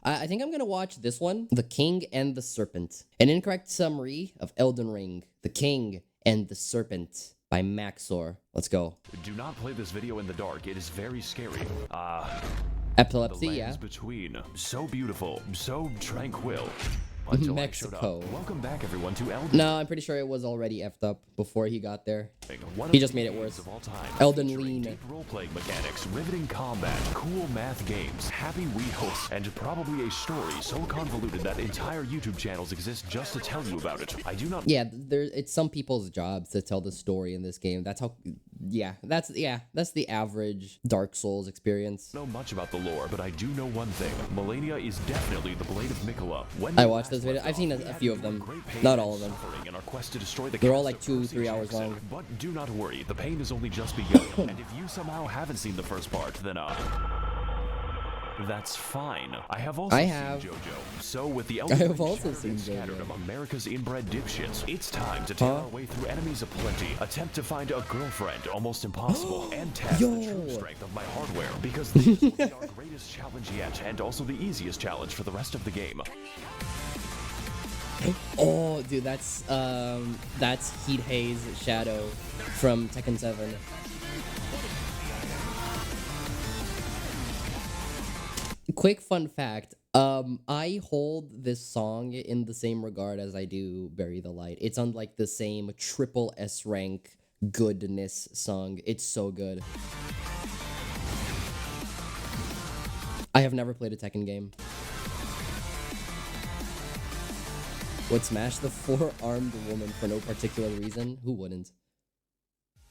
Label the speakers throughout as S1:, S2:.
S1: I think I'm gonna watch this one, The King and the Serpent. An incorrect summary of Elden Ring, The King and the Serpent by Max0r. Let's go.
S2: Do not play this video in the dark. It is very scary.
S1: Epilepsy,
S2: the
S1: yeah.
S2: lands between. So beautiful, so tranquil. Until
S1: Mexico.
S2: Welcome back, everyone, to Elden.
S1: No, I'm pretty sure it was already effed up before he got there.
S2: One
S1: He just made it worse.
S2: of all time,
S1: Elden
S2: featuring
S1: Lean.
S2: deep role-playing mechanics, riveting combat, cool math games, happy wheels, and probably a story so convoluted that entire YouTube channels exist just to tell you about it. I do not.
S1: Yeah, it's some people's jobs to tell the story in this game. That's how. That's the average Dark Souls experience.
S2: Know much about the lore, but I do know one thing. Malenia is definitely the Blade of Mikola.
S1: I watched this video. I've seen a few of them, not all of them.
S2: In our quest to destroy the
S1: They're all like 2-3 hours long.
S2: But do not worry, the pain is only just begun. And if you somehow haven't seen the first part, then that's fine. I have also seen JoJo. So with the Elden scattered of America's inbred dipshits, it's time to tear our way through enemies aplenty, attempt to find a girlfriend, almost impossible, and test the true strength of my hardware, because this will be our greatest challenge yet, and also the easiest challenge for the rest of the game.
S1: Oh, dude, that's Heat Haze Shadow from Tekken 7. Quick fun fact, I hold this song in the same regard as I do Bury the Light. It's on like the same triple S rank goodness song. It's so good. I have never played a Tekken game. Would smash the 4-armed woman for no particular reason? Who wouldn't?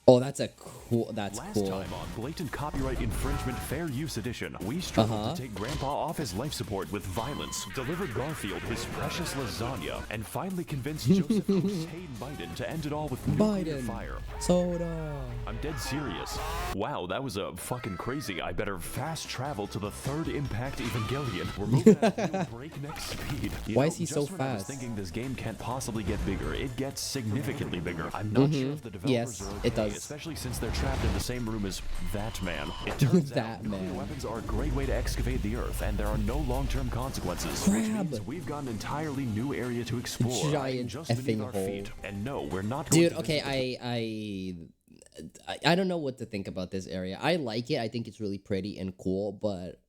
S1: Oh, that's cool. Last
S2: time on Blatant Copyright Infringement Fair Use Edition, we struggled to take Grandpa off his life support with violence, delivered Garfield his precious lasagna, and finally convinced Joseph Hussein Biden to end it all with nuclear fire.
S1: Soda.
S2: I'm dead serious. Wow, that was fucking crazy. I better fast travel to the third Impact Evangelion. We're moving at real breakneck speed.
S1: Why is he so fast?
S2: I was thinking this game can't possibly get bigger. It gets significantly bigger. I'm not sure if the developers are okay.
S1: It does.
S2: Especially since they're trapped in the same room as that man. It turns out nuclear weapons are a great way to excavate the earth, and there are no long-term consequences. Which means we've got an entirely new area to explore.
S1: Giant
S2: just
S1: effing
S2: our
S1: hole.
S2: feet. And no, we're not going
S1: Dude,
S2: to
S1: okay, I don't know what to think about this area. I like it. I think it's really pretty and cool, but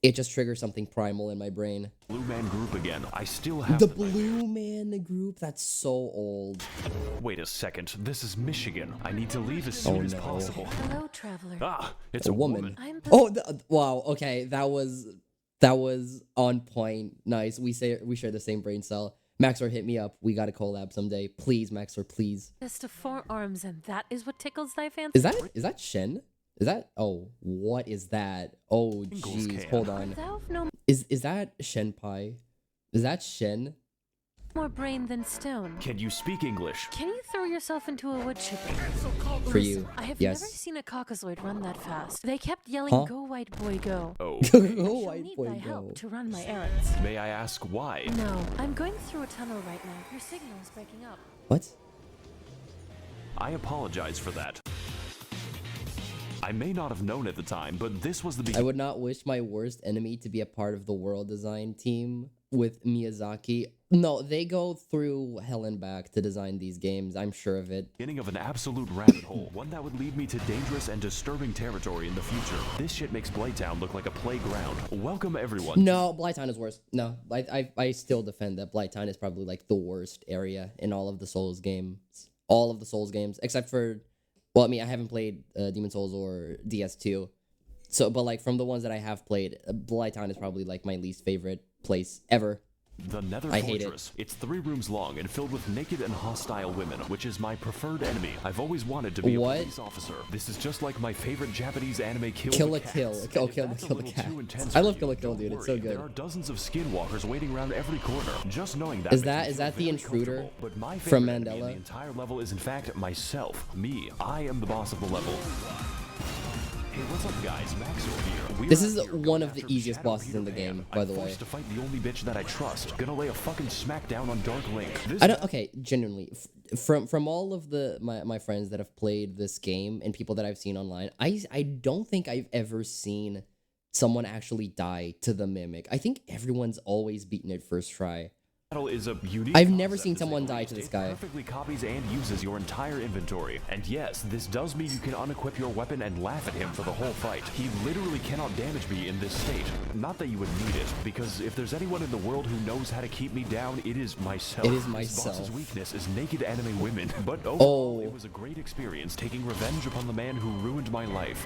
S1: it just triggers something primal in my brain.
S2: Blue Man Group again. I still have
S1: the Blue Man Group. That's so old.
S2: Wait a second. This is Michigan. I need to leave as soon as possible.
S3: Hello, traveler.
S2: Ah, it's a woman.
S1: Wow. Okay, that was on point. Nice. We share the same brain cell. Max0r, hit me up. We got to collab someday. Please, Max0r, please.
S3: Just 4 arms, and that is what tickles thy fancy.
S1: Is that Shen? Is that? Oh, what is that? Oh, jeez. Hold on. Is that Shenpai? Is that Shen?
S3: More brain than stone.
S2: Can you speak English?
S3: Can you throw yourself into a wood chipper?
S1: For you,
S3: I have
S1: yes.
S3: never seen a caucasoid run that fast. They kept yelling, "Go white boy, go."
S2: Oh.
S1: Go
S3: I
S1: white
S3: need
S1: boy,
S3: thy
S1: go.
S3: help to run my errands.
S2: May I ask why?
S3: No, I'm going through a tunnel right now. Your signal is breaking up.
S1: What?
S2: I apologize for that. I may not have known at the time, but this was the beginning.
S1: I would not wish my worst enemy to be a part of the world design team with Miyazaki. No, they go through hell and back to design these games. I'm sure of it.
S2: Beginning of an absolute rabbit hole, one that would lead me to dangerous and disturbing territory in the future. This shit makes Blighttown look like a playground. Welcome everyone.
S1: No, Blighttown is worse. No, I still defend that Blighttown is probably like the worst area in all of the Souls games. All of the Souls games, except for, well, I mean, I haven't played Demon Souls or DS2. So, but like from the ones that I have played, Blighttown is probably like my least favorite place ever.
S2: The Nether Fortress. It's 3 rooms long and filled with naked and hostile women, which is my preferred enemy. I've always wanted to be a police officer. This is just like my favorite Japanese anime Kill the Kill.
S1: Oh, Kill the Cat. I love Kill the Kill, dude. It's so good.
S2: There are dozens of skinwalkers waiting around every corner. Just knowing that
S1: is that the intruder from Mandela?
S2: The entire level is in fact myself. Me. I am the boss of the level. Hey, what's up, guys? Max0r here.
S1: This is one of the easiest bosses in the game, by the way.
S2: I'm forced to fight the only bitch that I trust. Gonna lay a fucking smackdown on Dark Link.
S1: Okay, genuinely, from all of my friends that have played this game and people that I've seen online, I don't think I've ever seen someone actually die to the Mimic. I think everyone's always beaten it first try.
S2: Is a unique
S1: I've never seen someone die to this guy.
S2: It perfectly copies and uses your entire inventory. And yes, this does mean you can unequip your weapon and laugh at him for the whole fight. He literally cannot damage me in this state. Not that you would need it, because if there's anyone in the world who knows how to keep me down, it is myself.
S1: It is myself.
S2: This boss's weakness is naked anime women. But overall, it was a great experience taking revenge upon the man who ruined my life.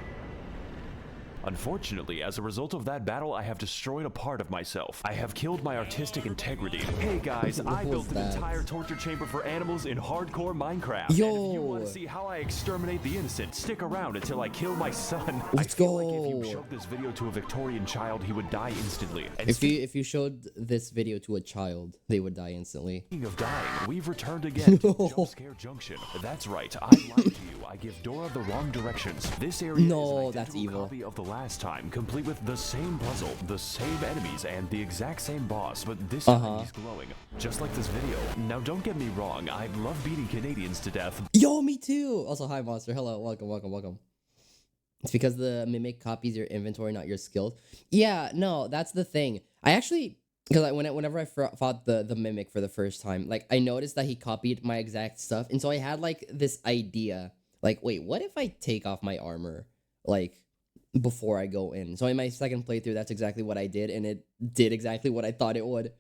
S2: Unfortunately, as a result of that battle, I have destroyed a part of myself. I have killed my artistic integrity. Hey guys, I built an entire torture chamber for animals in hardcore Minecraft.
S1: Yo!
S2: And if you want to see how I exterminate the innocent, stick around until I kill my son.
S1: Let's
S2: I feel
S1: go.
S2: like if you showed this video to a Victorian child, he would die instantly. And
S1: if you showed this video to a child, they would die instantly.
S2: Speaking of dying, we've returned again to Jump Scare Junction. That's right, I lied to you. I give Dora the wrong directions. This area is an
S1: that's evil.
S2: copy of the last time, complete with the same puzzle, the same enemies, and the exact same boss, but this time he's glowing, just like this video. Now don't get me wrong, I love beating Canadians to death.
S1: Yo, me too! Also, hi Monster, hello, welcome. It's because the Mimic copies your inventory, not your skills. Yeah, no, that's the thing. I actually, because whenever I fought the Mimic for the first time, like, I noticed that he copied my exact stuff, and so I had, like, this idea, like, wait, what if I take off my armor, like, before I go in? So in my second playthrough, that's exactly what I did, and it did exactly what I thought it would.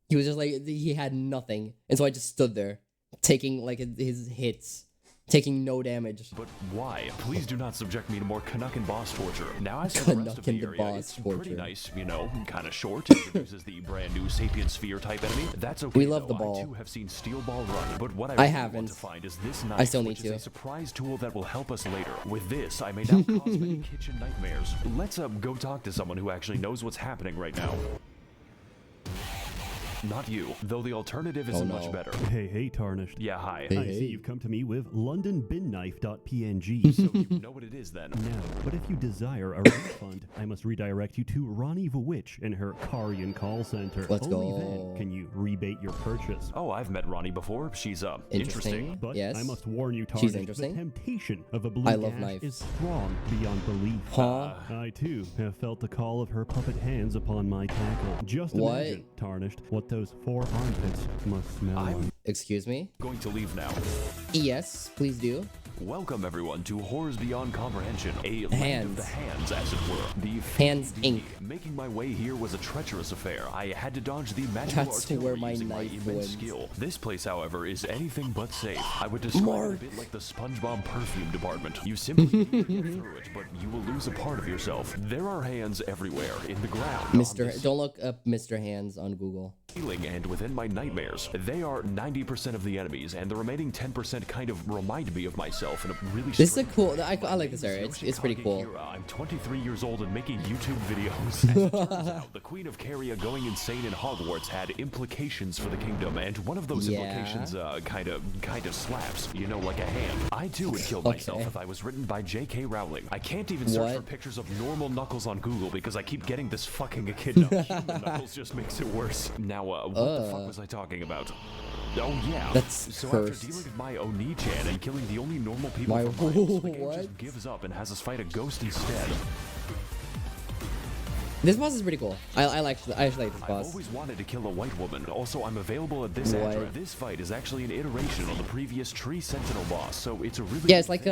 S1: He was just like, he had nothing, and so I just stood there, taking, like, his hits, taking no damage.
S2: But why? Please do not subject me to more Canuckin boss torture. Now as for the rest of the area, it's pretty nice, you know, kind of short. Introduces the brand new Sapien Sphere type enemy. That's okay.
S1: We love the ball.
S2: I too have seen Steel Ball run, but what I
S1: really
S2: haven't want to find is this knife,
S1: I still need
S2: which
S1: to.
S2: is a surprise tool that will help us later. With this, I may now cause many kitchen nightmares. Let's go talk to someone who actually knows what's happening right now. Not you, though the alternative isn't much better.
S4: Hey, Tarnished.
S2: Yeah, hi.
S4: I see you've come to me with LondonBinKnife.png.
S2: So you know what it is then?
S4: No, but if you desire a refund, I must redirect you to Ranni the Witch in her Carian call center.
S1: Let's
S4: Only
S1: go.
S4: then can you rebate your purchase.
S2: Oh, I've met Ranni before. She's interesting.
S4: But
S1: yes.
S4: I must warn you,
S1: She's
S4: Tarnished, the
S1: interesting.
S4: temptation of a blue
S1: I love
S4: gash
S1: knives.
S4: is strong beyond belief.
S1: Huh?
S4: I, too, have felt the call of her puppet hands upon my tackle. Just imagine, Tarnished, what those 4 armpits must smell like.
S1: Excuse me?
S2: Going to leave now.
S1: Yes, please do.
S2: Welcome everyone to Horrors Beyond Comprehension, a land
S1: Hands.
S2: of the hands, as it were. The
S1: Hands Inc.
S2: Making my way here was a treacherous affair. I had to dodge the magical
S1: That's
S2: artillery
S1: where my
S2: using my
S1: knife
S2: immense
S1: wins.
S2: skill. This place, however, is anything but safe. I would describe it a bit like the SpongeBob perfume department. You simply need to get through it, but you will lose a part of yourself. There are hands everywhere, in the ground,
S1: Don't look up Mr. Hands on Google.
S2: ceiling, and within my nightmares. They are 90% of the enemies, and the remaining 10% kind of remind me of myself in a really
S1: This is a cool. I like this area. It's pretty cool.
S2: I'm 23 years old and making YouTube videos. As it turns out, the Queen of Caria going insane in Hogwarts had implications for the kingdom, and one of those implications kind of slaps, you know, like a hand. I too would kill myself if I was written by J.K. Rowling. I can't even search for pictures of normal Knuckles on Google because I keep getting this fucking echidna. Human Knuckles just makes it worse. Now, what the fuck was I talking about? Oh yeah,
S1: that's
S2: so
S1: cursed.
S2: after dealing with my Oni-chan and killing the only normal people
S1: My-
S2: from miles, the game
S1: what?
S2: just gives up and has us fight a ghost instead.
S1: This boss is pretty cool. I actually like this
S2: I've
S1: boss.
S2: always wanted to kill a white woman. Also, I'm available at this address. This fight is actually an iteration on the previous Tree Sentinel boss, so it's a really
S1: Yeah, it's like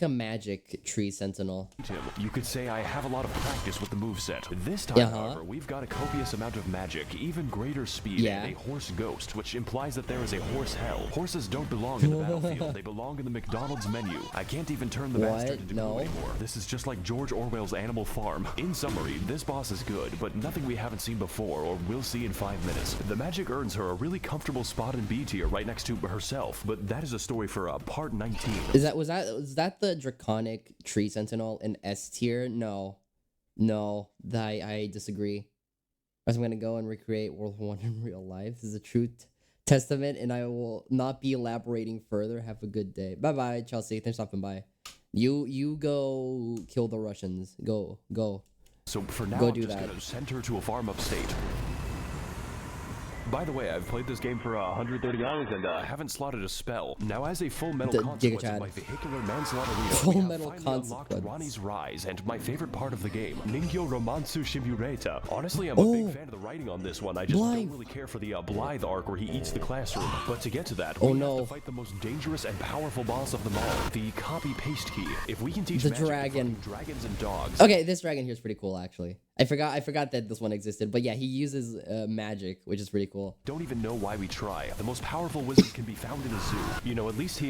S1: a magic tree sentinel.
S2: You could say I have a lot of practice with the moveset. This time, however, we've got a copious amount of magic, even greater speed, and a horse ghost, which implies that there is a horse hell. Horses don't belong in the battlefield. They belong in the McDonald's menu. I can't even turn the bastard into glue anymore. This is just like George Orwell's Animal Farm. In summary, this boss is good, but nothing we haven't seen before or will see in 5 minutes. The magic earns her a really comfortable spot in B tier right next to herself, but that is a story for part 19.
S1: Was that the Draconic tree sentinel in S tier? No, I disagree. I'm gonna go and recreate World War I in real life. This is a true testament, and I will not be elaborating further. Have a good day. Bye bye, Chelsea. Thanks for stopping by. You go kill the Russians. Go.
S2: So for now,
S1: Go
S2: I'm
S1: do
S2: just
S1: that.
S2: gonna send her to a farm upstate. By the way, I've played this game for 130 hours and haven't slotted a spell. Now, as a full metal consequence of my vehicular manslaughter,
S1: full metal
S2: unlocked Ranni's Rise and my favorite part of the game, Ningyo Romansu Shimureta. Honestly, I'm a big fan of the writing on this one. I just don't really care for the Blythe arc where he eats the classroom. But to get to that, we have to fight the most dangerous and powerful boss of them all, the copy-paste key. If we can teach
S1: the dragons
S2: and dogs.
S1: Okay, this dragon here is pretty cool, actually. I forgot that this one existed, but yeah, he uses magic, which is pretty cool.
S2: Don't even know why we try. The most powerful wizard can be found in a zoo. You know, at least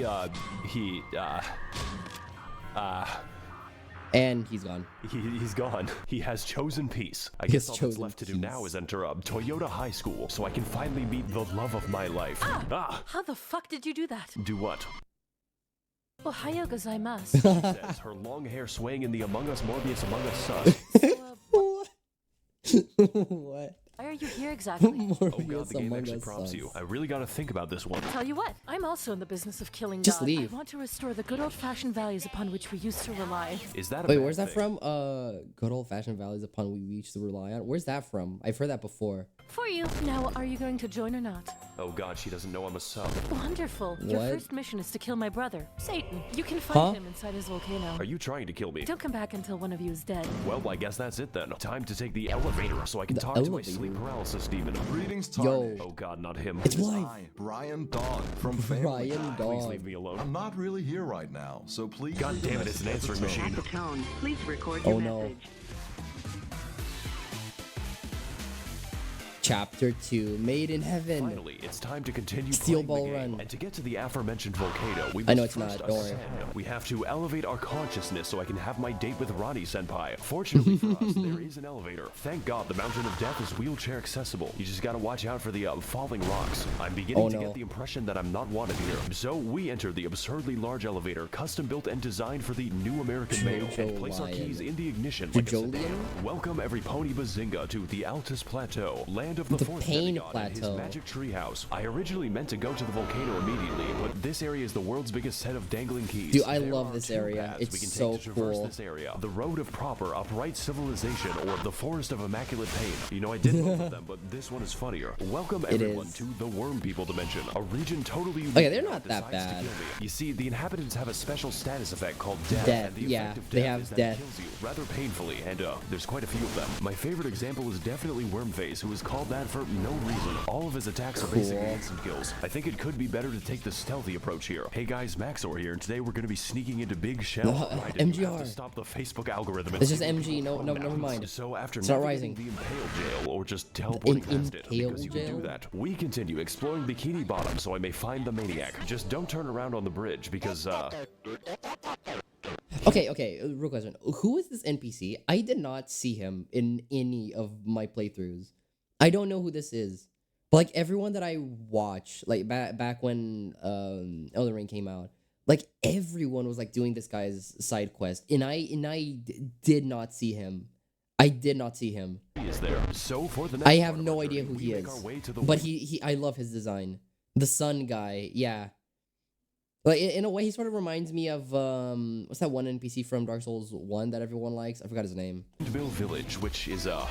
S1: and he's gone.
S2: He's gone. He has chosen peace. I guess all that's left to do now is enter Toyota High School so I can finally meet the love of my life.
S3: How the fuck did you do that?
S2: Do what?
S3: Ohio gozaimasu.
S2: She says, her long hair swaying in the Among Us Morbius Among Us sus.
S1: What?
S3: Why are you here exactly?
S2: Oh god, the game actually prompts you. I really gotta think about this one.
S3: Tell you what, I'm also in the business of killing
S1: Just
S3: God.
S1: leave.
S3: I want to restore the good old-fashioned values upon which we used to rely.
S2: Is that a
S1: Wait,
S2: bad
S1: where's that
S2: thing?
S1: from? Good old-fashioned values upon we used to rely on. Where's that from? I've heard that before.
S3: For you. Now, are you going to join or not?
S2: Oh god, she doesn't know I'm a sub.
S3: Wonderful.
S1: What?
S3: Your first mission is to kill my brother, Satan. You can find him inside his volcano.
S2: Are you trying to kill me?
S3: Don't come back until one of you is dead.
S2: Well, I guess that's it then. Time to take the elevator so I can talk to my sleep paralysis demon.
S5: Greetings,
S1: Yo.
S5: Tarnish.
S2: Oh god, not him.
S1: It's Blythe.
S5: I, Brian Dog from Family
S1: Brian
S5: Guy.
S2: Please
S1: Dog.
S2: leave me alone.
S5: I'm not really here right now, so please.
S2: God damn it, it's an answering machine.
S6: At the tone, please record
S1: Oh
S6: your
S1: no.
S6: message.
S1: Chapter 2, Made in Heaven.
S2: Finally, it's time to continue
S1: Steel
S2: playing
S1: Ball
S2: the game.
S1: Run.
S2: And to get to the aforementioned volcano, we
S1: I know
S2: must
S1: it's
S2: first
S1: not, don't worry.
S2: ascend. We have to elevate our consciousness so I can have my date with Ranni senpai. Fortunately for us, there is an elevator. Thank God the Mountain of Death is wheelchair accessible. You just gotta watch out for the falling rocks. I'm beginning to get the impression that I'm not wanted here. So we enter the absurdly large elevator, custom built and designed for the new American male, and place our keys in the ignition like a sedan. Welcome every pony bazinga to the Altus Plateau, land of the fourth
S1: Pain
S2: demigod and his
S1: Plateau.
S2: magic treehouse. I originally meant to go to the volcano immediately, but this area is the world's biggest set of dangling keys.
S1: Dude, I
S2: There
S1: love
S2: are
S1: this
S2: two
S1: area.
S2: paths
S1: It's
S2: we can
S1: so
S2: take to traverse
S1: cool.
S2: this area. The road of proper, upright civilization, or the forest of immaculate pain. You know, I did both of them, but this one is funnier. Welcome everyone
S1: is.
S2: to the Worm People Dimension, a region totally unique.
S1: Okay, they're
S2: that
S1: not that
S2: decides to
S1: bad.
S2: kill me. You see, the inhabitants have a special status effect called death.
S1: Death,
S2: and the
S1: yeah,
S2: effect of
S1: they
S2: death
S1: have
S2: is that
S1: death.
S2: It kills you rather painfully, and there's quite a few of them. My favorite example is definitely Wormface, who is called that for no reason. All of his attacks are basically instant kills. I think it could be better to take the stealthy approach here. Hey guys, Max0r here, and today we're going to be sneaking into Big Shell. Right, and you have to
S1: MGR.
S2: stop the Facebook algorithm.
S1: It's just MG, no, never mind.
S2: So after
S1: It's not
S2: navigating
S1: rising.
S2: the Impale Jail, or just teleporting past it,
S1: Impale
S2: because you can
S1: Jail?
S2: do that, we continue exploring Bikini Bottom so I may find the maniac. Just don't turn around on the bridge, because
S1: Okay, real question. Who is this NPC? I did not see him in any of my playthroughs. I don't know who this is. But like everyone that I watch, like back when Elden Ring came out, like everyone was like doing this guy's side quest, and I did not see him. I did not see him.
S2: he is there. So for the next
S1: I have
S2: part of
S1: no
S2: our
S1: idea
S2: journey,
S1: who
S2: we
S1: he
S2: make
S1: is.
S2: our way to the
S1: But
S2: wing.
S1: he I love his design. The sun guy, yeah. Like in a way, he sort of reminds me of what's that one NPC from Dark Souls 1 that everyone likes? I forgot his name.
S2: Mill Village, which is
S1: Oh,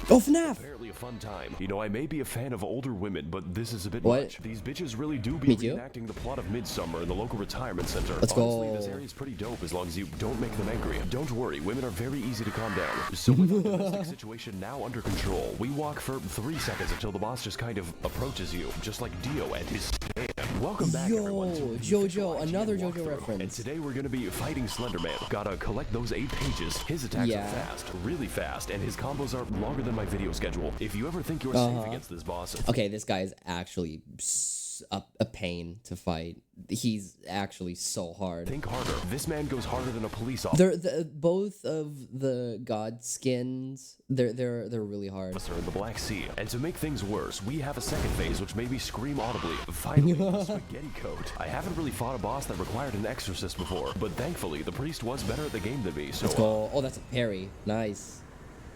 S1: FNAF!
S2: apparently a fun time. You know, I may be a fan of older women, but this is a bit
S1: What?
S2: much. These bitches really do be
S1: Me too.
S2: reenacting the plot of Midsummer in the local retirement center.
S1: Let's
S2: Honestly,
S1: go.
S2: this area is pretty dope as long as you don't make them angry. Don't worry, women are very easy to calm down. So with the domestic situation now under control, we walk for 3 seconds until the boss just kind of approaches you, just like Dio and his stand. Welcome back, everyone. to the
S1: Jojo,
S2: official IGN
S1: another JoJo
S2: walkthrough.
S1: reference.
S2: And today we're gonna be fighting Slenderman. Gotta collect those 8 pages. His attacks
S1: Yeah.
S2: are fast, really fast, and his combos are longer than my video schedule. If you ever think you're safe against this boss,
S1: Okay, this guy is actually a pain to fight. He's actually so hard.
S2: think harder. This man goes harder than a police officer
S1: Both of the Godskins, they're really hard.
S2: in the Black Sea. And to make things worse, we have a second phase which made me scream audibly. Finally, the spaghetti coat. I haven't really fought a boss that required an exorcist before, but thankfully the priest was better at the game than me, so
S1: Let's go. Oh, that's a parry. Nice.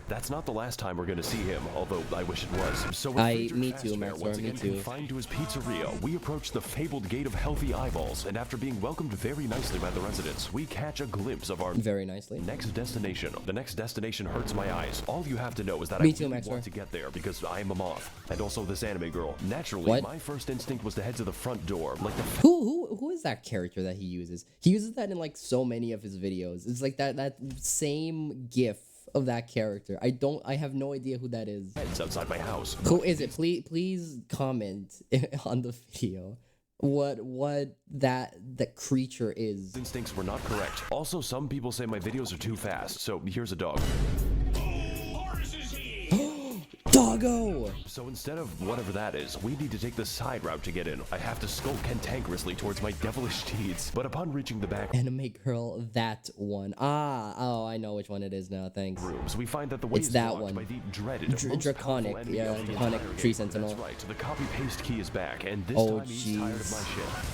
S2: That's not the last time we're gonna see him, although I wish it was. So
S1: me too, Max0r, me too.
S2: Confined to his pizzeria, we approach the fabled Gate of Healthy Eyeballs, and after being welcomed very nicely by the residents, we catch a glimpse of our next destination. The next destination hurts my eyes. All you have to know is that I really want to get there because I am a moth, and also this anime girl. Naturally, my first instinct was to head to the front door, like the
S1: who is that character that he uses? He uses that in like so many of his videos. It's like that same gif of that character. I have no idea who that is.
S2: It's outside my house.
S1: Who is it? Please comment on the video what that creature is.
S2: Instincts were not correct. Also, some people say my videos are too fast, so here's a dog.
S1: Doggo!
S2: So instead of whatever that is, we need to take the side route to get in. I have to skulk cantankerously towards my devilish deeds. But upon reaching the back
S1: anime girl, that one. Oh, I know which one it is now, thanks.
S2: Rooms, we find that the way
S1: it's
S2: is
S1: that
S2: blocked
S1: one.
S2: By the dreaded
S1: Draconic, yeah, Draconic tree sentinel.
S2: That's right, the copy-paste key is back, and this time he's tired of my shit.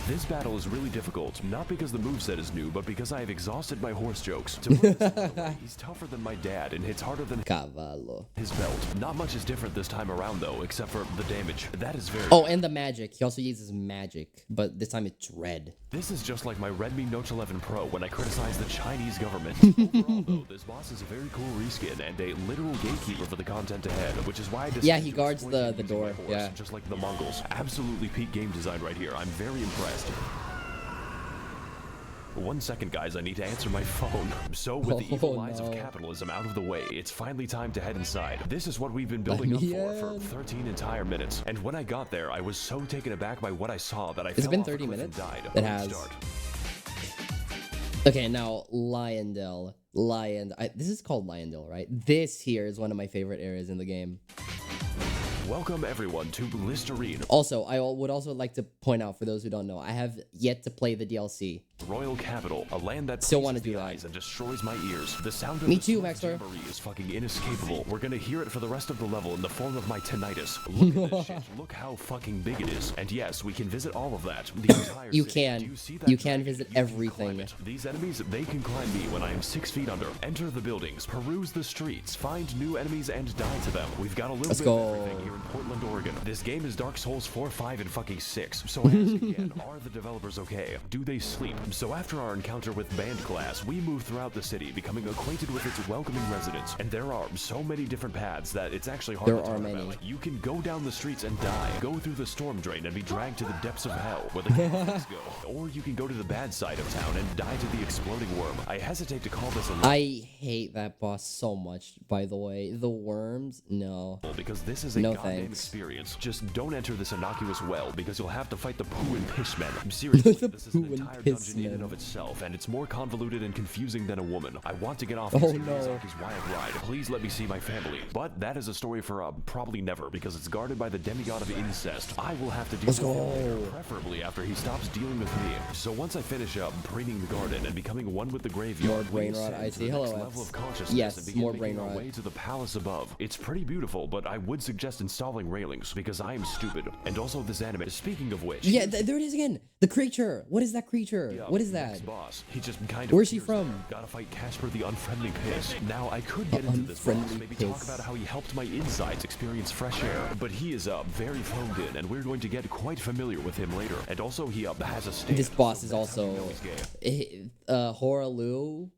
S2: This battle is really difficult, not because the moveset is new, but because I have exhausted my horse jokes. To put this another way, he's tougher than my dad and hits harder than
S1: Cavallo.
S2: His belt. Not much is different this time around though, except for the damage. That is very
S1: Oh, and the magic. He also uses magic, but this time it's red.
S2: This is just like my Redmi Note 11 Pro when I criticized the Chinese government. Overall though, this boss is a very cool reskin and a literal gatekeeper for the content ahead, which is why I decided
S1: he guards the door.
S2: Horse,
S1: yeah.
S2: Just like the Mongols. Absolutely peak game design right here. I'm very impressed. 1 second, guys, I need to answer my phone. So with the evil lies of capitalism out of the way, it's finally time to head inside. This is what we've been building up for 13 entire minutes. And when I got there, I was so taken aback by what I saw that I fell off a cliff and died.
S1: It has. Okay, now Leyndell. This is called Leyndell, right? This here is one of my favorite areas in the game.
S2: Welcome everyone to Liurnia.
S1: Also, I would also like to point out for those who don't know, I have yet to play the DLC.
S2: Royal Capital, a land that
S1: still want to do
S2: the
S1: that
S2: eyes and destroys my ears. The sound of
S1: Me
S2: the
S1: too, Max0r.
S2: is fucking inescapable. We're gonna hear it for the rest of the level in the form of my tinnitus. Look at this shit. Look how fucking big it is. And yes, we can visit all of that. The entire
S1: you
S2: city.
S1: can.
S2: Do you see that
S1: you can visit everything.
S2: These enemies, they can climb me when I am 6 feet under. Enter the buildings, peruse the streets, find new enemies and die to them. We've got a little bit of everything here in Portland, Oregon. This game is Dark Souls 4, 5, and fucking 6. So I ask again, are the developers okay? Do they sleep? So after our encounter with Band Class, we move throughout the city, becoming acquainted with its welcoming residents. And there are so many different paths that it's actually hard to talk about. You can go down the streets and die, go through the storm drain and be dragged to the depths of hell, where the Catholics go. Or you can go to the bad side of town and die to the exploding worm. I hesitate to call this a
S1: I hate that boss so much, by the way. The worms? No.
S2: Because this is a goddamn experience. Just don't enter this innocuous well, because you'll have to fight the poo and piss men. Seriously, this is an entire dungeon in and of itself, and it's more convoluted and confusing than a woman. I want to get off Miyazaki's wild ride. Please let me see my family. But that is a story for probably never, because it's guarded by the demigod of incest. I will have to deal with him later, preferably after he stops dealing with me. So once I finish up preening the garden and becoming one with the graveyard,
S1: more brain rot. I see. Hello,
S2: level of consciousness
S1: yes,
S2: and begin
S1: more
S2: making
S1: brain
S2: our
S1: rot.
S2: way to the palace above. It's pretty beautiful, but I would suggest installing railings because I am stupid. And also this anime. Speaking of which,
S1: yeah, there it is again. The creature. What is that creature?
S2: Yeah,
S1: what is that?
S2: Boss. He just kind of.
S1: Where's he from?
S2: Gotta fight Casper the Unfriendly Piss. Now I could get into this boss, maybe talk about how he helped my insides experience fresh air, but he is very phoned in, and we're going to get quite familiar with him later. And also he has a stand.
S1: This boss is also Horalu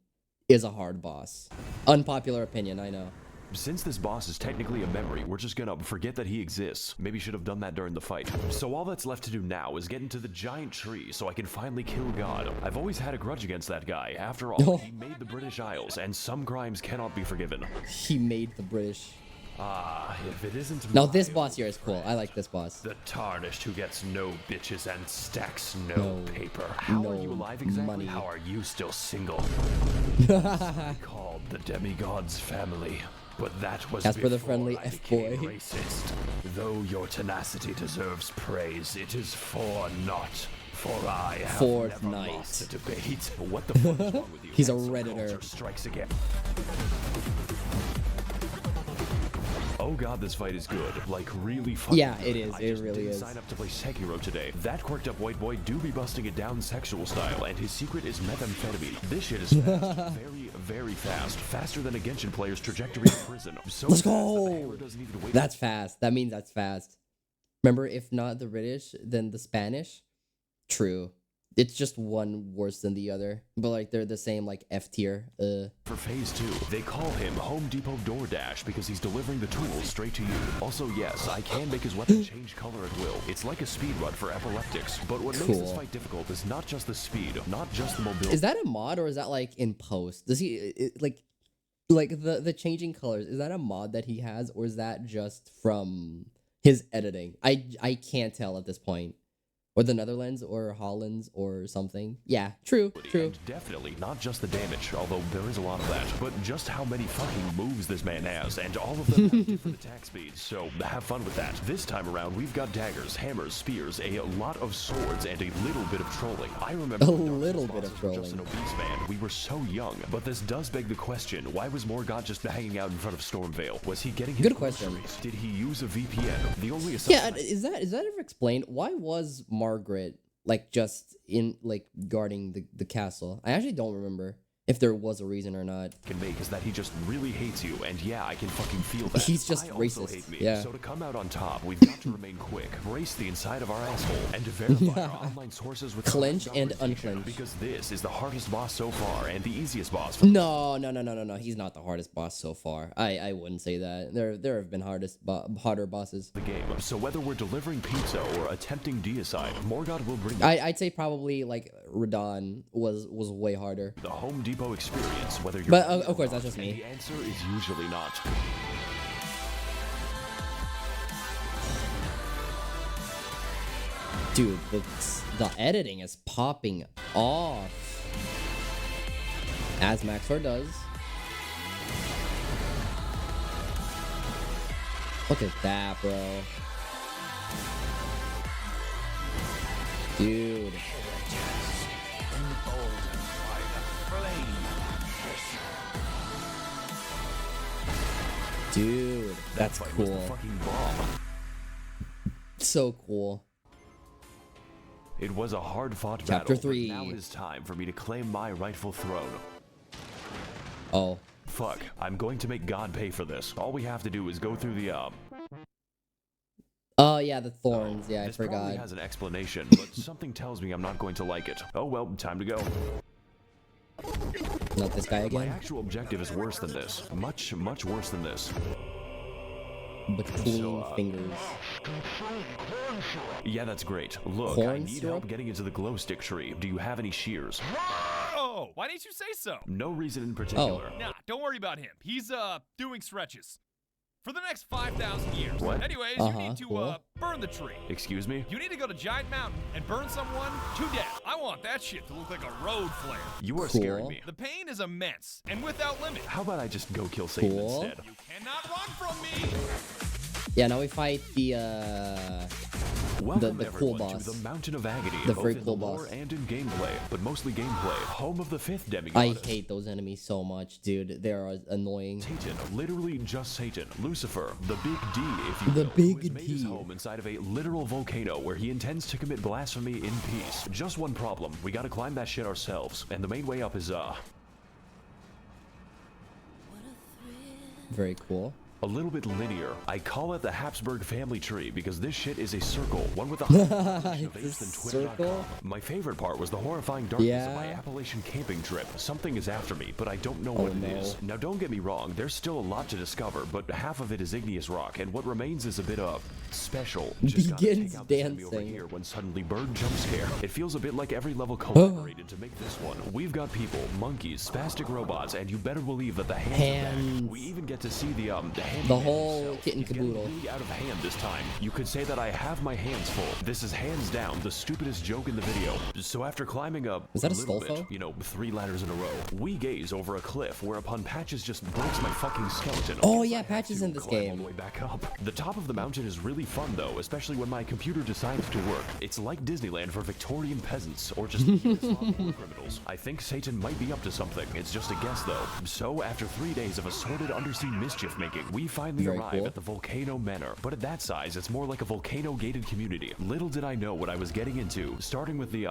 S1: is a hard boss. Unpopular opinion, I know.
S2: Since this boss is technically a memory, we're just gonna forget that he exists. Maybe should have done that during the fight. So all that's left to do now is get into the giant tree so I can finally kill God. I've always had a grudge against that guy. After all, he made the British Isles, and some crimes cannot be forgiven.
S1: He made the British.
S2: If it isn't
S1: now this boss here is cool. I like this boss.
S2: The tarnished who gets no bitches and stacks no paper. How are you alive exactly?
S1: Money.
S2: How are you still single? Called the demigod's family. But that was
S1: Casper the
S2: before
S1: Friendly
S2: I
S1: F-boy.
S2: became racist. Though your tenacity deserves praise, it is for naught. For I have never lost a debate. What the fuck is wrong with you?
S1: He's a
S2: Cancel
S1: Redditor.
S2: culture strikes again. Oh god, this fight is good. Like, really fucking
S1: Yeah,
S2: good.
S1: it is.
S2: I
S1: It
S2: just
S1: really
S2: didn't
S1: is.
S2: sign up to play Sekiro today. That quirked up white boy do be busting it down sexual style, and his secret is methamphetamine. This shit is fast. Very, very fast. Faster than a Genshin player's trajectory to prison. So
S1: Let's
S2: fast that the
S1: go.
S2: hammer doesn't even wait.
S1: That's fast. That means that's fast. Remember, if not the British, then the Spanish. True. It's just one worse than the other, but like they're the same like F tier.
S2: For phase 2, they call him Home Depot DoorDash because he's delivering the tools straight to you. Also, yes, I can make his weapon change color at will. It's like a speed run for epileptics, but what makes this fight difficult is not just the speed, not just the mobility.
S1: Is that a mod or is that like in post? Does he like the changing colors? Is that a mod that he has or is that just from his editing? I can't tell at this point. Or the Netherlands, or Hollands, or something. Yeah, true.
S2: And definitely not just the damage, although there is a lot of that, but just how many fucking moves this man has, and all of them have different attack speeds, so have fun with that. This time around, we've got daggers, hammers, spears, a lot of swords, and a little bit of trolling. I remember
S1: a little bit of trolling.
S2: Just an obese man. We were so young, but this does beg the question, why was Morgott just hanging out in front of Stormveil? Was he getting his
S1: Good question.
S2: groceries? Did he use a VPN? The only
S1: Yeah,
S2: assumption
S1: is that ever explained? Why was Margaret like just in like guarding the castle? I actually don't remember if there was a reason or not.
S2: Can make is that he just really hates you, and yeah, I can fucking feel that.
S1: He's just
S2: I also
S1: racist.
S2: hate me.
S1: Yeah.
S2: So to come out on top, we've got to remain quick, brace the inside of our asshole, and to verify our online sources with
S1: Clench and
S2: documentation,
S1: unclench.
S2: because this is the hardest boss so far and the easiest boss.
S1: No. He's not the hardest boss so far. I wouldn't say that. There have been harder bosses.
S2: The game. So whether we're delivering pizza or attempting deicide, Morgott will bring
S1: I'd say probably like Radon was way harder.
S2: the Home Depot experience. Whether you're
S1: But of course that's just
S2: and
S1: me.
S2: the answer is usually not.
S1: Dude, the editing is popping off. As Max0r does. Look at that, bro. Dude. Dude, that's
S2: Fight was the
S1: cool.
S2: fucking bomb.
S1: So cool.
S2: It was a hard-fought
S1: Chapter
S2: battle,
S1: 3.
S2: but now it is time for me to claim my rightful throne.
S1: Oh.
S2: Fuck, I'm going to make God pay for this. All we have to do is go through the,
S1: Oh, yeah, the thorns. Yeah, I
S2: this probably
S1: forgot.
S2: has an explanation, but something tells me I'm not going to like it. Oh well, time to go.
S1: Not this guy
S2: My
S1: again.
S2: actual objective is worse than this. Much, much worse than this.
S1: Between fingers.
S2: Yeah, that's great. Look,
S1: Corn
S2: I need
S1: syrup?
S2: help getting into the glow stick tree. Do you have any shears?
S6: Oh, why didn't you say so?
S2: No reason in particular.
S6: Nah, don't worry about him. He's, doing stretches. For the next 5,000 years.
S2: What?
S6: Anyways, you need to,
S1: cool.
S6: burn the tree.
S2: Excuse me?
S6: You need to go to Giant Mountain and burn someone to death. I want that shit to look like a road flare.
S2: You are
S1: Cool.
S2: scaring me.
S6: The pain is immense and without limit.
S2: How about I just go kill Satan
S1: Cool.
S2: instead?
S6: You cannot run from me.
S1: Yeah, now we fight the
S2: Welcome
S1: the cool
S2: everyone
S1: boss.
S2: to the Mountain of Agony,
S1: The
S2: both
S1: very
S2: in
S1: cool
S2: the lore
S1: boss.
S2: and in gameplay, but mostly gameplay. Home of the 5th demigod.
S1: I hate those enemies so much, dude. They are annoying.
S2: Satan, literally just Satan. Lucifer, the Big D, if you
S1: The
S2: will, who
S1: Big
S2: has made his
S1: D.
S2: home inside of a literal volcano where he intends to commit blasphemy in peace. Just one problem: we gotta climb that shit ourselves, and the main way up is
S1: Very cool.
S2: a little bit linear. I call it the Habsburg family tree because this shit is a circle, one with a higher population of
S1: It's
S2: age
S1: a
S2: than Twitter.com.
S1: circle?
S2: My favorite part was the horrifying darkness of my
S1: Yeah.
S2: Appalachian camping trip. Something is after me, but I don't know what it is.
S1: no.
S2: Now don't get me wrong, there's still a lot to discover, but half of it is igneous rock, and what remains is a bit of special. Just gotta
S1: Begins
S2: take out this enemy over
S1: dancing.
S2: here when suddenly bird jump scare. It feels a bit like every level collaborated to make this one. We've got people, monkeys, spastic robots, and you better believe that the hands are
S1: Hands.
S2: back. We even get to see the hand
S1: The whole
S2: himself.
S1: kit and
S2: He's getting
S1: caboodle.
S2: really out of hand this time. You could say that I have my hands full. This is hands down the stupidest joke in the video. So after climbing up
S1: Is that a
S2: little
S1: Stolfo?
S2: bit, 3 ladders in a row, we gaze over a cliff whereupon Patches just breaks my fucking skeleton.
S1: Oh,
S2: Guess
S1: yeah,
S2: I have
S1: Patches
S2: to
S1: in this
S2: climb all
S1: game.
S2: the way back up. The top of the mountain is really really fun though, especially when my computer decides to work. It's like Disneyland for Victorian peasants, or just criminals. I think Satan might be up to something. It's just a guess though. So after 3 days of assorted undersea mischief making, we finally arrive at the Volcano Manor. But at that size, it's more like a volcano-gated community. Little did I know what I was getting into, starting with the,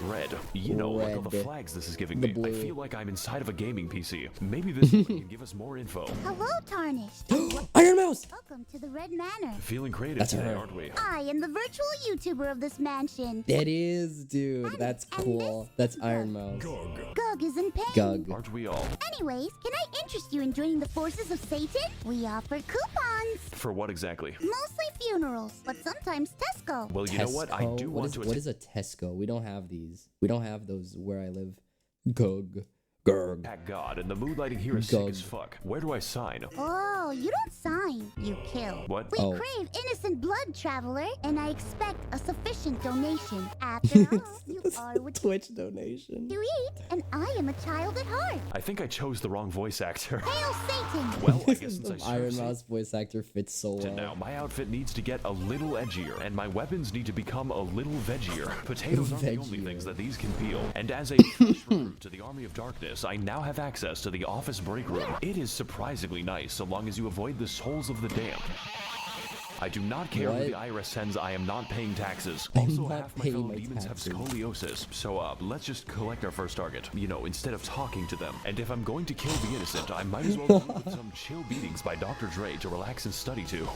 S2: red. You know, like all the flags this is giving me. I feel like I'm inside of a gaming PC. Maybe this one can give us more info.
S7: Hello, Tarnished.
S1: Iron Mouse!
S7: Welcome to the Red Manor.
S2: Feeling creative today, aren't we?
S7: I am the virtual YouTuber of this mansion.
S1: It is, dude. That's cool. That's Iron Mouse.
S7: Gug is in pain.
S1: Gug.
S2: Aren't we all?
S7: Anyways, can I interest you in joining the forces of Satan? We offer coupons.
S2: For what exactly?
S7: Mostly funerals, but sometimes Tesco.
S2: Well, you know what? I do want to...
S1: What is a Tesco? We don't have these. We don't have those where I live. Gug. Gurg.
S2: At God, and the mood lighting here is sick as fuck. Where do I sign?
S7: Oh, you don't sign, you kill.
S2: What?
S7: We crave innocent blood, traveler, and I expect a sufficient donation. After all, you are what
S1: Twitch donation.
S7: you eat, and I am a child at heart.
S2: I think I chose the wrong voice actor.
S7: Hail Satan!
S2: Well, I guess since I
S1: The
S2: serve
S1: Iron
S2: Satan
S1: Mouse voice actor fits so well.
S2: now, my outfit needs to get a little edgier, and my weapons need to become a little veggier. Potatoes aren't the only things that these can peel, and as a fresh recruit to the Army of Darkness, I now have access to the office break room. It is surprisingly nice, so long as you avoid the souls of the damned. I do not care who the IRS sends. I am not paying taxes. Also, half my fellow demons have scoliosis. So, let's just collect our first target, you know, instead of talking to them. And if I'm going to kill the innocent, I might as well do it with some chill beatings by Dr. Dre to relax and study to.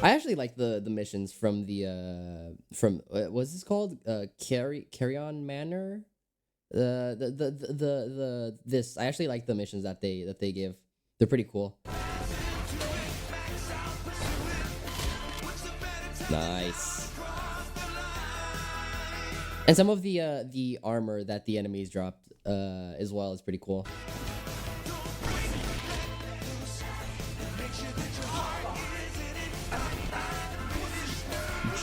S1: I actually like the missions from the what's this called? Caria Manor. This I actually like the missions that they give. They're pretty cool. Nice. And some of the armor that the enemies dropped as well is pretty cool.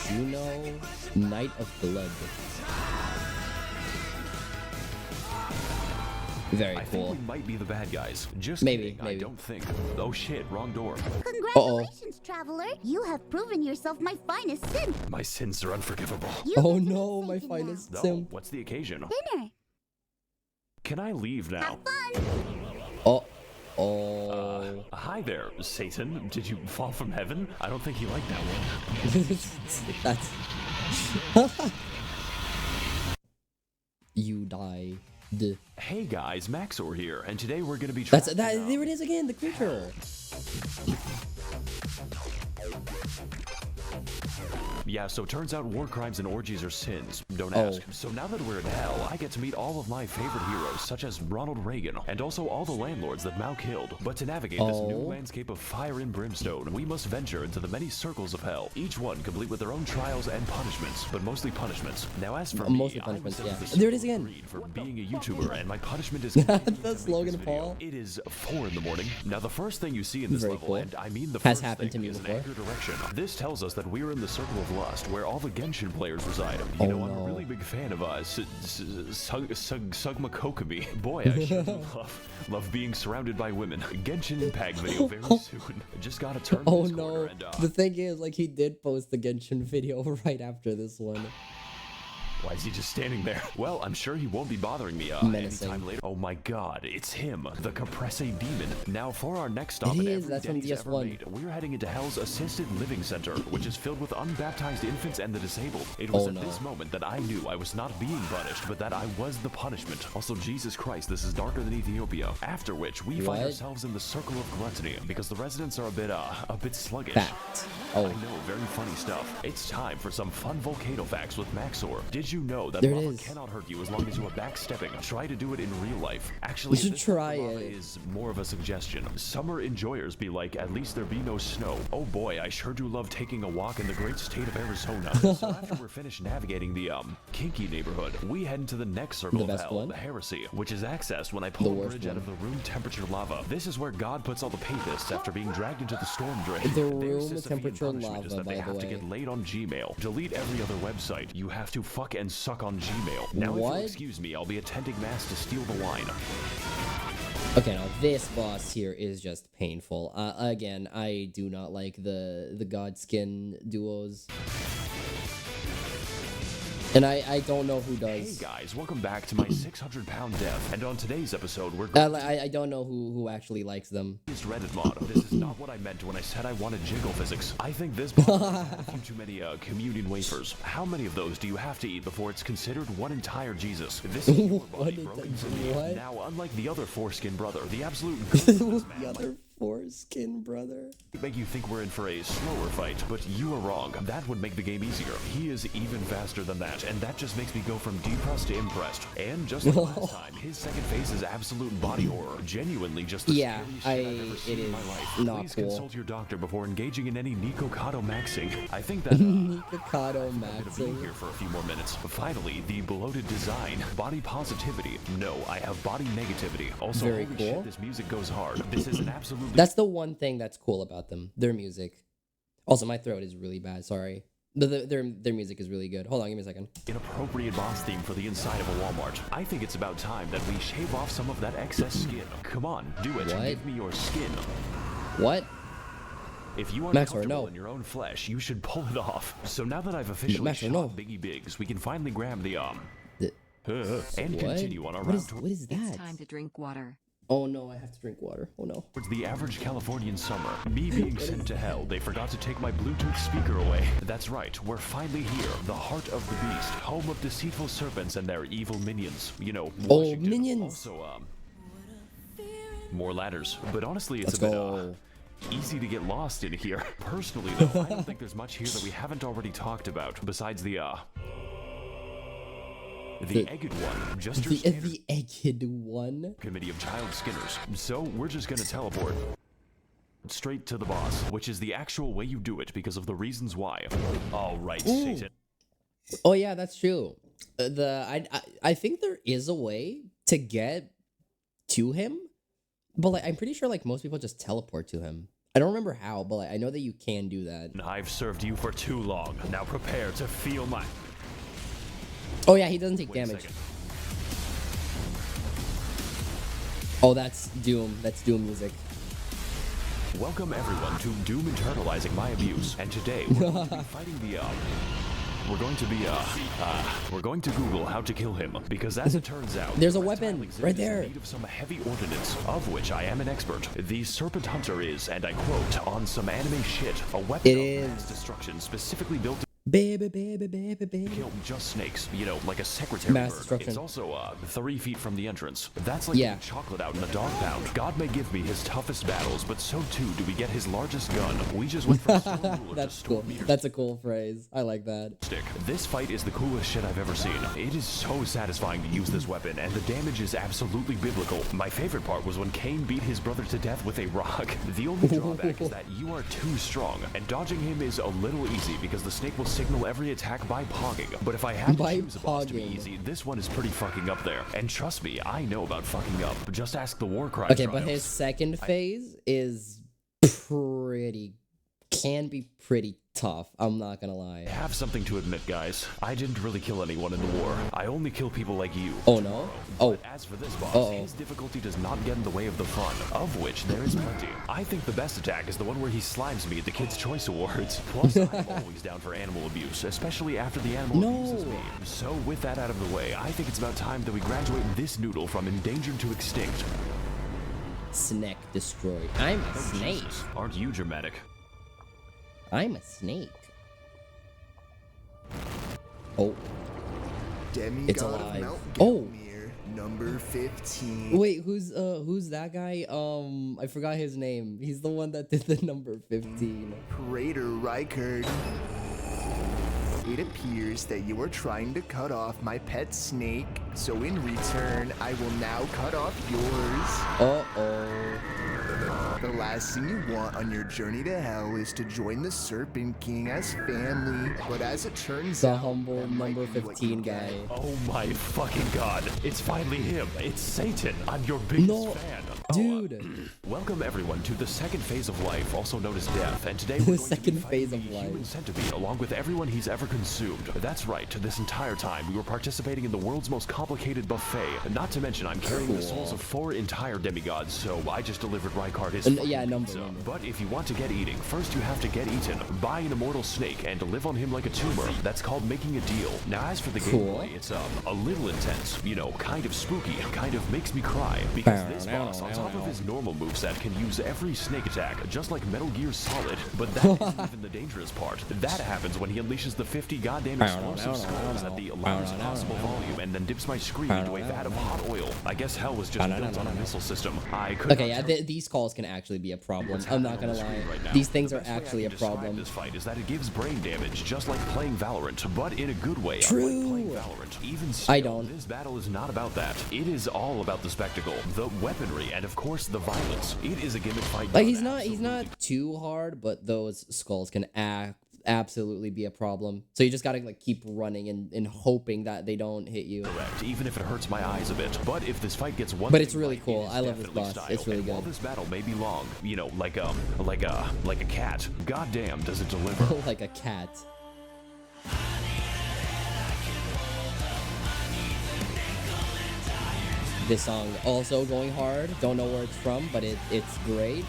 S1: Juno, Knight of Blood. Very cool.
S2: I think we might be the bad guys. Just
S1: maybe,
S2: kidding. I don't think. Oh shit, wrong door.
S7: Congratulations, traveler. You have proven yourself my finest synth.
S2: My sins are unforgivable.
S1: Oh no, my finest sim.
S2: What's the occasion?
S7: Dinner.
S2: Can I leave now?
S7: Have
S1: Oh.
S2: Hi there, Satan. Did you fall from heaven? I don't think you liked that one.
S1: That's... You die.
S2: Hey guys, Max0r here, and today we're gonna be
S1: there it is again, the creature.
S2: Yeah, so turns out war crimes and orgies are sins. Don't ask. So now that we're in hell, I get to meet all of my favorite heroes, such as Ronald Reagan, and also all the landlords that Mao killed. But to navigate this new landscape of fire and brimstone, we must venture into the many circles of hell, each one complete with their own trials and punishments, but mostly punishments. Now as for me, I was sent to the
S1: there it is again.
S2: for being a YouTuber, and my punishment is
S1: That's Logan Paul.
S2: It is 4 in the morning. Now the first thing you see in this level, and I mean the
S1: has
S2: first
S1: happened
S2: thing,
S1: to me
S2: is
S1: before.
S2: an anchor direction. This tells us that we're in the circle of lust, where all the Genshin players reside. You know, I'm a really big fan of Sugma Kokomi. Boy, I sure do love being surrounded by women. Genshin Impact video very soon. Just gotta turn this corner and,
S1: the thing is, like, he did post the Genshin video right after this one.
S2: Why is he just standing there? Well, I'm sure he won't be bothering me anytime later. Oh my god, it's him, the Compresse Demon. Now for our next stop,
S1: that's from DS1.
S2: We're heading into Hell's Assisted Living Center, which is filled with unbaptized infants and the disabled. It was this moment that I knew I was not being punished, but that I was the punishment. Also, Jesus Christ, this is darker than Ethiopia. After which, we find ourselves in the circle of gluttony, because the residents are a bit sluggish. I know, very funny stuff. It's time for some fun volcano facts with Max0r. Did you know that lava cannot hurt you as long as you are backstepping? Try to do it in real life. Actually,
S1: you should try it.
S2: Is more of a suggestion. Summer enjoyers be like, at least there be no snow. Oh boy, I sure do love taking a walk in the great state of Arizona. So after we're finished navigating the kinky neighborhood, we head into the next circle of hell, the heresy, which is accessed when I pull a bridge out of the room temperature lava. This is where God puts all the papists after being dragged into the storm drain.
S1: The room temperature lava,
S2: is that they have to get laid on Gmail. Delete every other website. You have to fuck and suck on Gmail. Now, if you'll excuse me, I'll be attending mass to steal the wine.
S1: Okay, now this boss here is just painful. Again, I do not like the Godskin duos. And I don't know who does.
S2: Hey guys, welcome back to my 600-pound death. And on today's episode, we're
S1: I don't know who actually likes them.
S2: Reddit mod. This is not what I meant when I said I wanted jiggle physics. I think this boss has a few too many communion wafers. How many of those do you have to eat before it's considered one entire Jesus? This is your body broken to me. Now, unlike the other foreskin brother, the absolute
S1: the other foreskin brother.
S2: Make you think we're in for a slower fight, but you are wrong. That would make the game easier. He is even faster than that, and that just makes me go from depressed to impressed. And just like last time, his second phase is absolute body horror. Genuinely just the scariest shit I've ever seen in my life. Please consult your doctor before engaging in any Nikocado maxing. I think that
S1: Nikocado maxing
S2: here for a few more minutes. Finally, the bloated design, body positivity. No, I have body negativity. Also,
S1: very
S2: holy
S1: cool.
S2: shit, this music goes hard. This is an absolute.
S1: That's the one thing that's cool about them. Their music. Also, my throat is really bad. Sorry. Their music is really good. Hold on, give me a second.
S2: Inappropriate boss theme for the inside of a Walmart. I think it's about time that we shave off some of that excess skin. Come on, do it.
S1: What?
S2: Give me your skin.
S1: What?
S2: If you are
S1: Max0r,
S2: comfortable
S1: no.
S2: in your own flesh, you should pull it off. So now that I've officially
S1: Max0r,
S2: shot
S1: no.
S2: Biggie Biggs, we can finally grab the and
S1: What?
S2: continue on our route
S1: What is that?
S3: It's time to drink water.
S1: Oh no, I have to drink water. Oh no.
S2: towards the average Californian summer. Me being sent to hell, they forgot to take my Bluetooth speaker away. That's right, we're finally here. The heart of the beast, home of deceitful serpents and their evil minions. You know, Washington.
S1: minions.
S2: Also, more ladders. But honestly, it's
S1: Let's
S2: a bit, easy to get lost in here. Personally, though, I don't think there's much here that we haven't already talked about, besides the egged one. Just your standard
S1: The egged one?
S2: committee of child skinners. So we're just gonna teleport straight to the boss, which is the actual way you do it because of the reasons why. All right, Satan.
S1: Oh yeah, that's true. I think there is a way to get to him, but like I'm pretty sure like most people just teleport to him. I don't remember how, but like, I know that you can do that.
S2: I've served you for too long. Now prepare to feel my...
S1: Oh yeah, he doesn't take
S2: Wait a
S1: damage.
S2: second.
S1: Oh, that's Doom. That's Doom music.
S2: Welcome everyone to Doom internalizing my abuse, and today we're going to be fighting the we're going to Google how to kill him, because as it turns out,
S1: There's a
S2: the
S1: weapon
S2: reptile exhibit
S1: right
S2: is in
S1: there.
S2: need of some heavy ordnance, of which I am an expert. The Serpent Hunter is, and I quote, on some anime shit, a weapon of mass destruction specifically built to
S1: Baby.
S2: kill just snakes, you know, like a secretary
S1: Mass
S2: bird.
S1: destruction.
S2: It's also 3 feet from the entrance. That's like
S1: Yeah.
S2: getting chocolate out in a dog pound. God may give me his toughest battles, but so too do we get his largest gun. We just went from Storm Ruler to
S1: That's cool.
S2: Storm Meter
S1: That's a cool phrase. I like that.
S2: stick. This fight is the coolest shit I've ever seen. It is so satisfying to use this weapon, and the damage is absolutely biblical. My favorite part was when Cain beat his brother to death with a rock. The only drawback is that you are too strong, and dodging him is a little easy because the snake will signal every attack by pogging. But if I had to
S1: By
S2: choose a boss to be
S1: pogging.
S2: easy, this one is pretty fucking up there. And trust me, I know about fucking up. Just ask the Warcry.
S1: Okay, but his second phase is can be pretty tough. I'm not gonna lie.
S2: I have something to admit, guys. I didn't really kill anyone in the war. I only kill people like you.
S1: Oh no? Oh.
S2: But as for this boss,
S1: Uh-oh.
S2: his difficulty does not get in the way of the fun, of which there is plenty. I think the best attack is the one where he slimes me at the Kids' Choice Awards. Plus, I'm always down for animal abuse, especially after the animal abuses me. So with that out of the way, I think it's about time that we graduate this noodle from endangered to extinct.
S1: Snack destroyed. I'm a snake.
S2: Jesus, aren't you dramatic?
S1: I'm a snake. Oh.
S8: Demigod
S1: It's
S8: of
S1: alive.
S8: Mount
S1: Oh.
S8: Gelmir, number 15.
S1: Wait, who's that guy? I forgot his name. He's the one that did the number 15.
S8: Praetor Rykard. It appears that you are trying to cut off my pet snake, so in return, I will now cut off yours.
S1: Uh-oh.
S8: The last thing you want on your journey to hell is to join the Serpent King as family, but as it turns
S1: The
S8: out,
S1: humble
S8: that might
S1: number
S8: be what you
S1: 15
S8: get.
S1: guy.
S2: Oh my fucking god. It's finally him. It's Satan. I'm your biggest
S1: No.
S2: fan.
S1: Dude.
S2: Welcome everyone to the second phase of life, also known as death, and today we're going to be fighting the human centipede along with everyone he's ever consumed. That's right, this entire time we were participating in the world's most complicated buffet. Not to mention I'm carrying the souls of 4 entire demigods, so I just delivered Rykard his
S1: number.
S2: But if you want to get eating, first you have to get eaten. Buy an immortal snake and live on him like a tumor. That's called making a deal. Now as for the gameplay, it's a little intense, you know, kind of spooky, kind of makes me cry, because this boss, on top of his normal moveset, can use every snake attack, just like Metal Gear Solid. But that isn't even the dangerous part. That happens when he unleashes the 50 goddamn explosive skulls at the loudest possible volume and then dips my screen into a vat of hot oil. I guess hell was just built on a missile system.
S1: These skulls can actually be a problem. I'm not gonna lie. These things are actually a problem.
S2: This fight is that it gives brain damage, just like playing Valorant, but in a good way.
S1: True.
S2: Unlike playing Valorant. Even still,
S1: I don't.
S2: This battle is not about that. It is all about the spectacle, the weaponry, and of course the violence. It is a gimmick fight.
S1: Like he's not too hard, but those skulls can absolutely be a problem. So you just gotta like keep running and hoping that they don't hit you.
S2: Correct, even if it hurts my eyes a bit. But if this fight gets one,
S1: but it's really cool. I love this boss.
S2: Style.
S1: It's really
S2: and
S1: good.
S2: While this battle may be long, you know, like a cat. Goddamn, does it deliver?
S1: Like a cat. This song also going hard. Don't know where it's from, but it's great.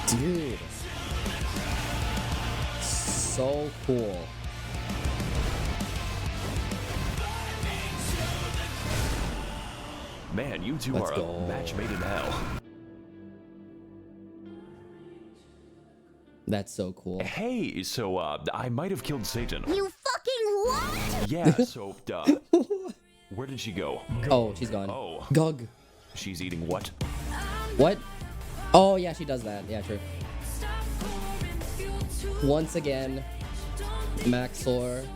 S1: Dude. So cool.
S2: Man, you two are a match made in hell.
S1: That's so cool.
S2: Hey, so, I might have killed Satan.
S7: You fucking what?
S2: Yeah, so, where did she go?
S1: Oh, she's gone.
S2: Oh.
S1: Gug.
S2: She's eating what?
S1: What? Oh, yeah, she does that. Yeah, true. Once again, Max0r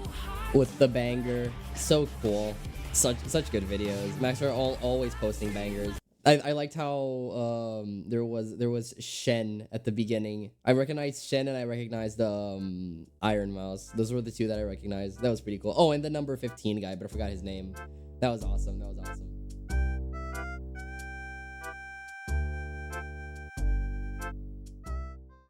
S1: with the banger. So cool. Such good videos. Max0r always posting bangers. I liked how there was Shen at the beginning. I recognized Shen and I recognized Iron Mouse. Those were the two that I recognized. That was pretty cool. Oh, and the number 15 guy, but I forgot his name. That was awesome. That was awesome.